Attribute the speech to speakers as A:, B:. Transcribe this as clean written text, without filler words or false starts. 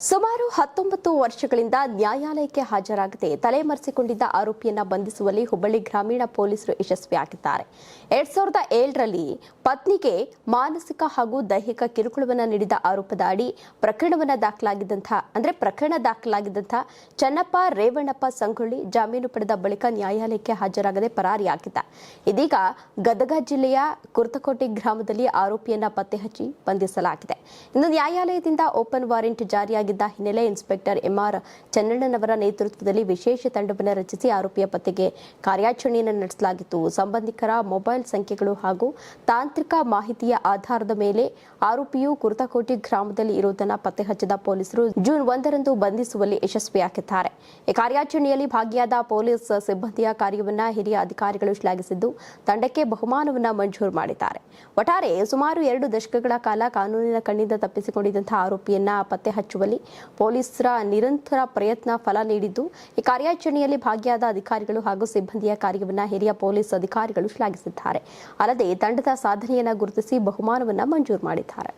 A: ಸುಮಾರು 19 ವರ್ಷಗಳಿಂದ ನ್ಯಾಯಾಲಯಕ್ಕೆ ಹಾಜರಾಗದೆ ತಲೆಮರೆಸಿಕೊಂಡಿದ್ದ ಆರೋಪಿಯನ್ನ ಬಂಧಿಸುವಲ್ಲಿ ಹುಬ್ಬಳ್ಳಿ ಗ್ರಾಮೀಣ ಪೊಲೀಸರು ಯಶಸ್ವಿಯಾಗಿದ್ದಾರೆ. 2007ರಲ್ಲಿ ಪತ್ನಿಗೆ ಮಾನಸಿಕ ಹಾಗೂ ದೈಹಿಕ ಕಿರುಕುಳವನ್ನು ನೀಡಿದ ಆರೋಪದ ಅಡಿ ಪ್ರಕರಣ ದಾಖಲಾಗಿದ್ದಂಥ ಚನ್ನಪ್ಪ ರೇವಣ್ಣಪ್ಪ ಸಂಗೊಳ್ಳಿ ಜಾಮೀನು ಪಡೆದ ಬಳಿಕ ನ್ಯಾಯಾಲಯಕ್ಕೆ ಹಾಜರಾಗದೆ ಪರಾರಿಯಾಗಿದ್ದ. ಇದೀಗ ಗದಗ ಜಿಲ್ಲೆಯ ಕುರ್ತಕೋಟೆ ಗ್ರಾಮದಲ್ಲಿ ಆರೋಪಿಯನ್ನ ಪತ್ತೆ ಹಚ್ಚಿ ಬಂಧಿಸಲಾಗಿದೆ. ಇನ್ನು ನ್ಯಾಯಾಲಯದಿಂದ ಓಪನ್ ವಾರೆಂಟ್ ಜಾರಿಯಾಗಿದ್ದ ಹಿನ್ನೆಲೆ ಇನ್ಸ್ಪೆಕ್ಟರ್ ಎಂಆರ್ ಚನ್ನಣ್ಣನವರ ನೇತೃತ್ವದಲ್ಲಿ ವಿಶೇಷ ತಂಡವನ್ನು ರಚಿಸಿ ಆರೋಪಿಯ ಪತ್ತೆಗೆ ಕಾರ್ಯಾಚರಣೆಯನ್ನು ನಡೆಸಲಾಗಿತ್ತು. ಸಂಬಂಧಿಕರ ಮೊಬೈಲ್ ಸಂಖ್ಯೆಗಳು ಹಾಗೂ ತಾಂತ್ರಿಕ ಮಾಹಿತಿಯ ಆಧಾರದ ಮೇಲೆ ಆರೋಪಿಯು ಕುರ್ತಕೋಟೆ ಗ್ರಾಮದಲ್ಲಿ ಇರುವುದನ್ನು ಪತ್ತೆ ಹಚ್ಚಿದ ಪೊಲೀಸರು ಜೂನ್ 1ರಂದು ಬಂಧಿಸುವಲ್ಲಿ ಯಶಸ್ವಿಯಾಗಿದ್ದಾರೆ. ಈ ಕಾರ್ಯಾಚರಣೆಯಲ್ಲಿ ಭಾಗಿಯಾದ ಪೊಲೀಸ್ ಸಿಬ್ಬಂದಿಯ ಕಾರ್ಯವನ್ನು ಹಿರಿಯ ಅಧಿಕಾರಿಗಳು ಶ್ಲಾಘಿಸಿದ್ದು ತಂಡಕ್ಕೆ ಬಹುಮಾನವನ್ನು ಮಂಜೂರು ಮಾಡಿದ್ದಾರೆ. ಒಟ್ಟಾರೆ ಸುಮಾರು 2 ದಶಕಗಳ ಕಾಲ ಕಾನೂನಿನ ಕಣ್ಣಿಂದ ತಪ್ಪಿಸಿಕೊಂಡಿದ್ದಂತಹ ಆರೋಪಿಯನ್ನ ಪತ್ತೆ ಹಚ್ಚುವಲ್ಲಿ ಪೊಲೀಸರ ನಿರಂತರ ಪ್ರಯತ್ನ ಫಲ ನೀಡಿದ್ದು, ಈ ಕಾರ್ಯಾಚರಣೆಯಲ್ಲಿ ಭಾಗಿಯಾದ ಅಧಿಕಾರಿಗಳು ಹಾಗೂ ಸಿಬ್ಬಂದಿಯ ಕಾರ್ಯವನ್ನು ಹಿರಿಯ ಪೊಲೀಸ್ ಅಧಿಕಾರಿಗಳು ಶ್ಲಾಘಿಸಿದ್ದಾರೆ. ಅಲ್ಲದೆ ತಂಡದ ಸಾಧನೆಯನ್ನು ಗುರುತಿಸಿ ಬಹುಮಾನವನ್ನು ಮಂಜೂರು ಮಾಡಿದ್ದಾರೆ.